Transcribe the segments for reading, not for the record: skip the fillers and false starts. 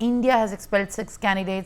India has expelled 6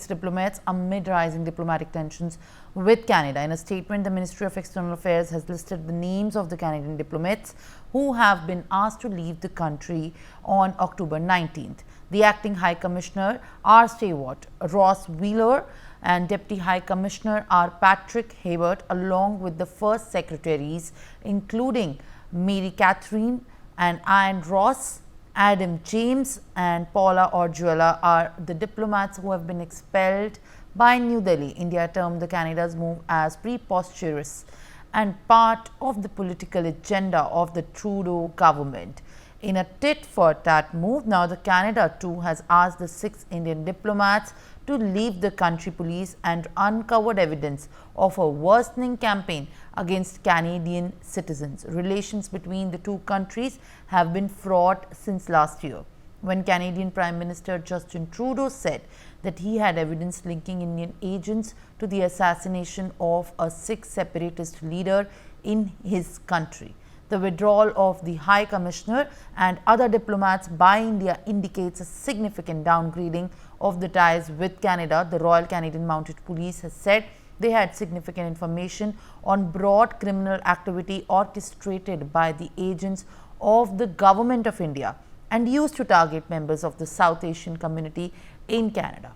diplomats amid rising diplomatic tensions with Canada. In a statement, the Ministry of External Affairs has listed the names of the Canadian diplomats who have been asked to leave the country on October 19th. The acting High Commissioner R. Stewart, Ross Wheeler, and Deputy High Commissioner R. Patrick Hayward, along with the first secretaries, including Mary Catherine and Ian Ross, Adam James and Paula Orjuela, are the diplomats who have been expelled by New Delhi. India termed the Canada's move as preposterous and part of the political agenda of the Trudeau government. In a tit-for-tat move, now the Canada too has asked the 6 Indian diplomats to leave the country. Police and uncovered evidence of a worsening campaign against Canadian citizens. Relations between the two countries have been fraught since last year, when Canadian Prime Minister Justin Trudeau said that he had evidence linking Indian agents to the assassination of a Sikh separatist leader in his country. The withdrawal of the High Commissioner and other diplomats by India indicates a significant downgrading of the ties with Canada. The Royal Canadian Mounted Police has said they had significant information on broad criminal activity orchestrated by the agents of the Government of India and used to target members of the South Asian community in Canada.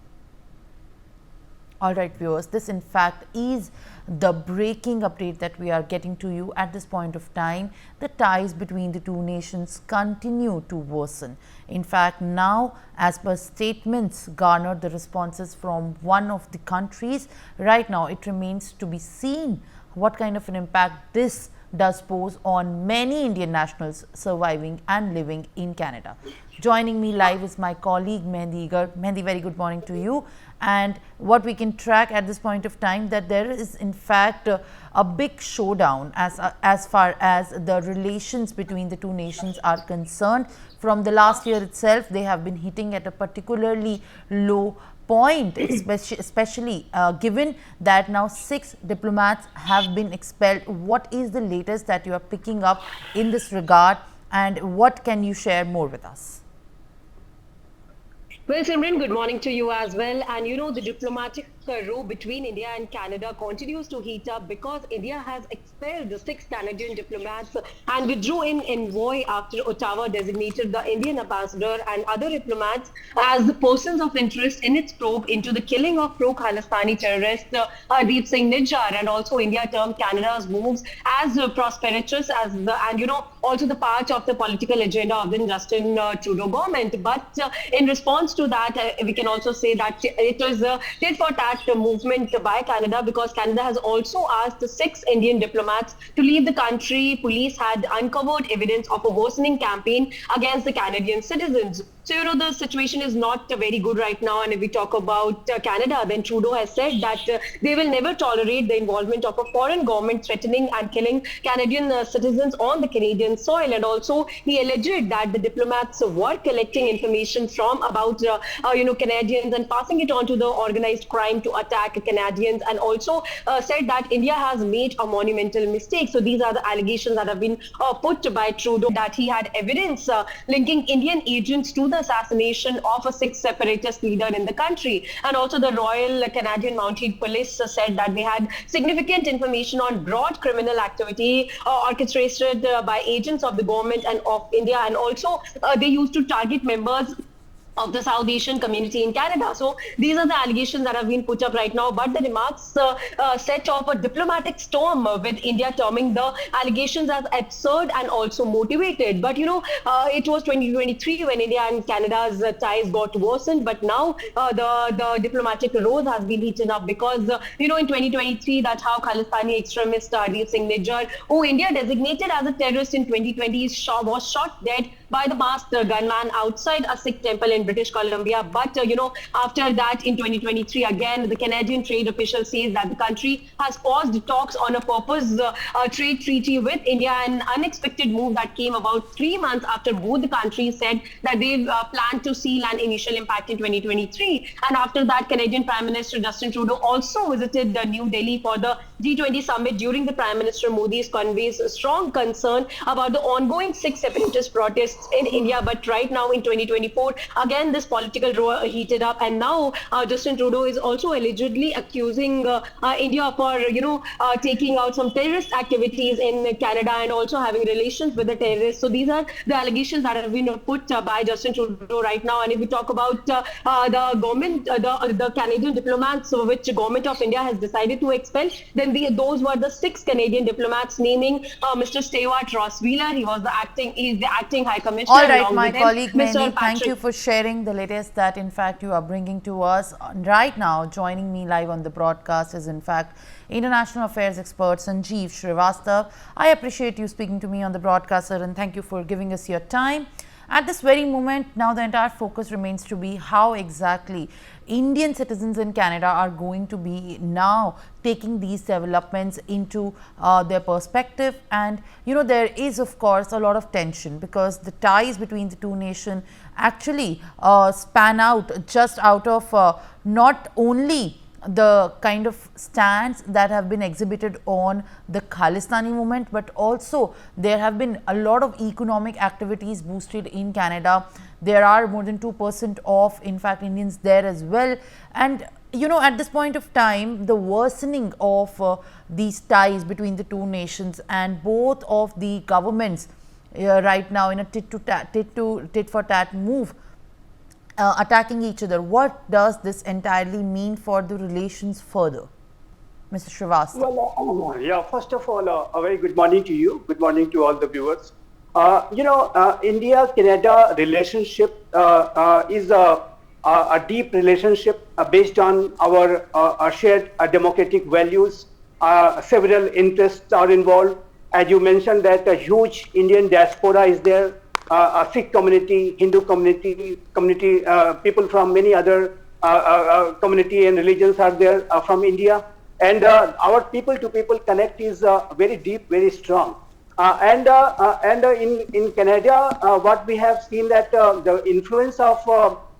All right, viewers, this in fact is the breaking update that we are getting to you at this point of time. The ties between the two nations continue to worsen. In fact, now, as per statements garnered the responses from one of the countries, right now it remains to be seen what kind of an impact this does pose on many Indian nationals surviving and living in Canada. Joining me live is my colleague Mehndi Garg. Mehndi, very good morning to you. And what we can track at this point of time, that there is in fact a big showdown as far as the relations between the two nations are concerned. From the last year itself, they have been hitting at a particularly low point, especially given that now 6 diplomats have been expelled. What is the latest that you are picking up in this regard, and what can you share more with us? Well, Simran, good morning to you as well. And you know, the diplomatic row between India and Canada continues to heat up because India has expelled the 6 Canadian diplomats and withdrew an envoy after Ottawa designated the Indian ambassador and other diplomats as the persons of interest in its probe into the killing of pro-Khalistani terrorist Hardeep Singh Nijjar. And also India termed Canada's moves as prosperous and you know, also the part of the political agenda of the Justin Trudeau government. But in response to that, we can also say that it was a tit-for-tat movement by Canada, because Canada has also asked the 6 Indian diplomats to leave the country. Police had uncovered evidence of a worsening campaign against the Canadian citizens. So, you know, the situation is not very good right now. And if we talk about Canada, then Trudeau has said that they will never tolerate the involvement of a foreign government threatening and killing Canadian citizens on the Canadian soil. And also, he alleged that the diplomats were collecting information from about, Canadians and passing it on to the organized crime to attack Canadians, and also said that India has made a monumental mistake. So these are the allegations that have been put by Trudeau, that he had evidence linking Indian agents to the assassination of a Sikh separatist leader in the country. And also the Royal Canadian Mounted Police said that they had significant information on broad criminal activity orchestrated by agents of the government and of India, and also they used to target members of the South Asian community in Canada. So these are the allegations that have been put up right now. But the remarks set off a diplomatic storm with India terming the allegations as absurd and also motivated. But you know, it was 2023 when India and Canada's ties got worsened. But now the diplomatic road has been heated up because in 2023, that's how Khalistani extremist Hardeep Singh Nijjar, who India designated as a terrorist in 2020, was shot dead by the masked gunman outside a Sikh temple in British Columbia. But after that, in 2023, again, the Canadian trade official says that the country has paused talks on a purpose trade treaty with India, an unexpected move that came about 3 months after both the countries said that they planned to seal an initial impact in 2023. And after that, Canadian Prime Minister Justin Trudeau also visited New Delhi for the G20 summit during the Prime Minister Modi's conveys a strong concern about the ongoing Sikh separatist protests in India. But right now in 2024, again, this political row heated up. And now Justin Trudeau is also allegedly accusing India for, taking out some terrorist activities in Canada and also having relations with the terrorists. So these are the allegations that have been put by Justin Trudeau right now. And if we talk about the government, the Canadian diplomats, which government of India has decided to expel, then those were the 6 Canadian diplomats, naming Mr. Stewart Ross-Wheeler. He's the acting High Commissioner. All right, my colleague Mr. Mehndi, thank Patrick. you for sharing the latest that in fact you are bringing to us. Right now, joining me live on the broadcast is in fact International Affairs expert Sanjeev Srivastav. I appreciate you speaking to me on the broadcast, sir, and thank you for giving us your time. At this very moment, now the entire focus remains to be how exactly Indian citizens in Canada are going to be now taking these developments into their perspective. And there is of course a lot of tension because the ties between the two nations actually span out just out of not only the kind of stands that have been exhibited on the Khalistani movement, but also there have been a lot of economic activities boosted in Canada. There are more than 2% of in fact Indians there as well. And at this point of time, the worsening of these ties between the two nations and both of the governments right now in a tit for tat move, attacking each other. What does this entirely mean for the relations further? Mr. Srivastav. Well, first of all, a very good morning to you. Good morning to all the viewers. India-Canada relationship is a deep relationship based on our shared democratic values. Several interests are involved. As you mentioned that a huge Indian diaspora is there. A Sikh community, Hindu community, people from many other community and religions are there from India, and our people-to-people connect is very deep, very strong. And in Canada, what we have seen that the influence of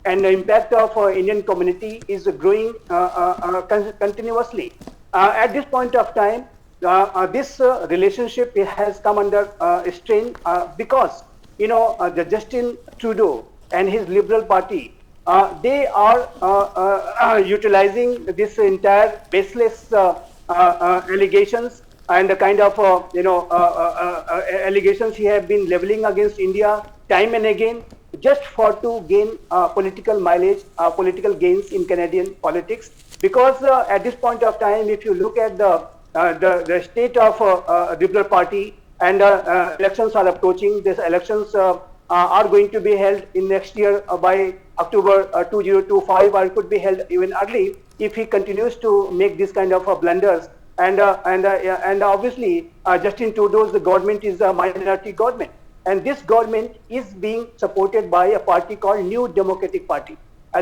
and the impact of Indian community is growing continuously. At this point of time, this relationship has come under strain because the Justin Trudeau and his Liberal Party, they are utilizing this entire baseless allegations and the kind of allegations he have been leveling against India time and again, just to gain political mileage, political gains in Canadian politics. Because at this point of time, if you look at the state of Liberal Party, and elections are approaching. These elections are going to be held in next year by October 2025, or it could be held even early if he continues to make this kind of blunders. And obviously, Justin Trudeau's government is a minority government, and this government is being supported by a party called New Democratic Party.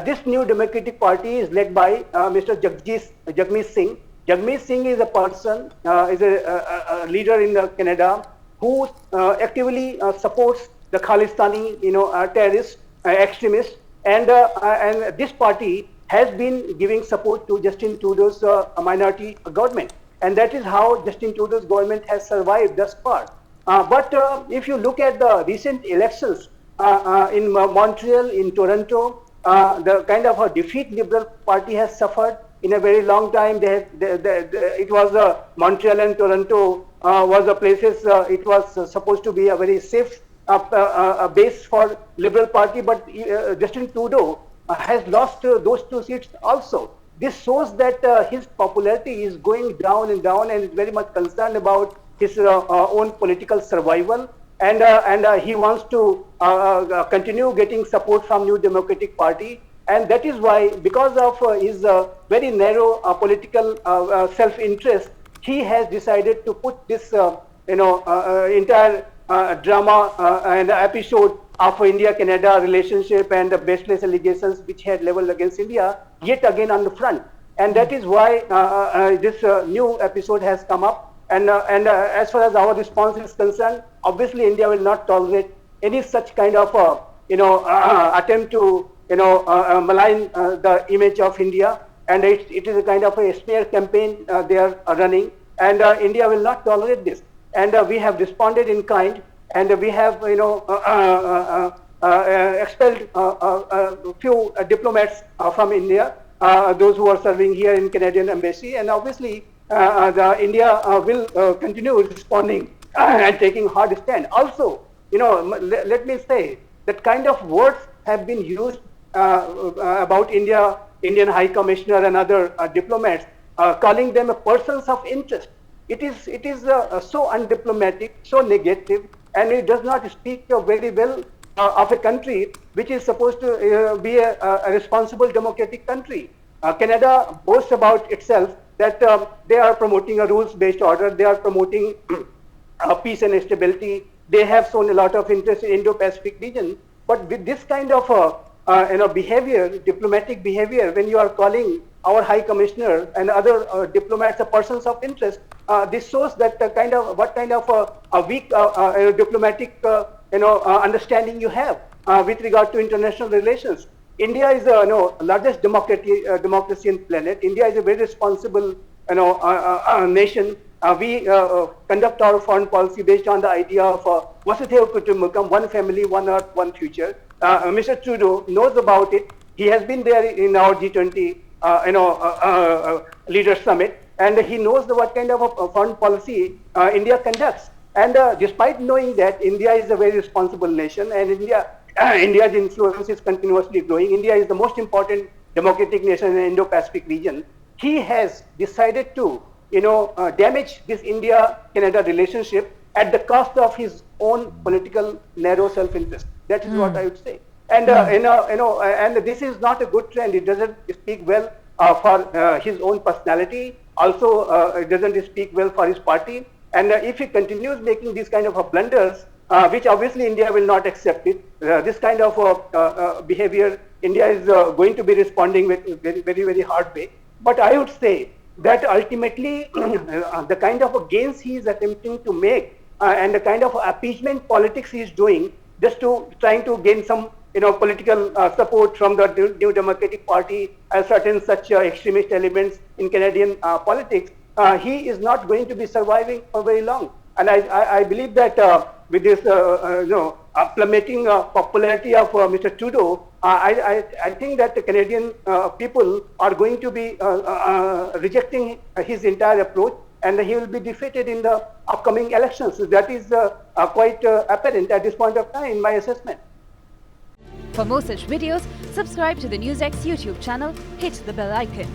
This New Democratic Party is led by Mr. Jagmeet Singh. Jagmeet Singh is a person, is a leader in Canada who actively supports the Khalistani, terrorists, extremists, and this party has been giving support to Justin Trudeau's minority government, and that is how Justin Trudeau's government has survived thus far. But if you look at the recent elections in Montreal, in Toronto, the kind of a defeat Liberal Party has suffered in a very long time. It was Montreal and Toronto was the places. It was supposed to be a very safe base for Liberal Party, but Justin Trudeau has lost those 2 seats also. This shows that his popularity is going down and down, and is very much concerned about his own political survival, and he wants to continue getting support from New Democratic Party. And that is why, because of his very narrow political self-interest, he has decided to put this, entire drama and episode of India-Canada relationship and the baseless allegations which had leveled against India yet again on the front. And that is why this new episode has come up. And as far as our response is concerned, obviously India will not tolerate any such kind of attempt to malign the image of India, and it is a kind of a smear campaign they are running. and India will not tolerate this. And we have responded in kind, and we have, expelled a few diplomats from India, those who are serving here in Canadian embassy, and obviously India will continue responding and taking hard stand. Also, let me say that kind of words have been used about Indian High Commissioner and other diplomats, calling them a persons of interest. It is so undiplomatic, so negative, and it does not speak very well of a country which is supposed to be a responsible democratic country. Canada boasts about itself that they are promoting a rules-based order, they are promoting peace and stability, they have shown a lot of interest in Indo-Pacific region, but with this kind of behavior, diplomatic behavior, when you are calling our High Commissioner and other diplomats a persons of interest, this shows that what kind of a weak diplomatic understanding you have with regard to international relations. India is the largest democracy on planet. India is a very responsible nation. We conduct our foreign policy based on the idea of Vasudhaiva Kutumbakam, one family, one earth, one future. Mr. Trudeau knows about it. He has been there in our G20 leaders summit, and he knows what kind of a foreign policy India conducts. And despite knowing that India is a very responsible nation, and India's influence is continuously growing, India is the most important democratic nation in the Indo-Pacific region, he has decided to damage this India-Canada relationship at the cost of his own political narrow self-interest. That is what I would say. And and this is not a good trend. It doesn't speak well for his own personality. Also, it doesn't speak well for his party. And if he continues making these kind of blunders, which obviously India will not accept it, this kind of behavior, India is going to be responding with very, very, very hard way. But I would say that ultimately the kind of gains he is attempting to make and the kind of appeasement politics he is doing, just to trying to gain some political support from the New Democratic Party and certain such extremist elements in Canadian politics, he is not going to be surviving for very long. And I believe that with this plummeting popularity of Mr. Trudeau, I think that the Canadian people are going to be rejecting his entire approach, and he will be defeated in the upcoming elections. So that is quite apparent at this point of time in my assessment. For more such videos, subscribe to the NewsX YouTube channel, hit the bell icon.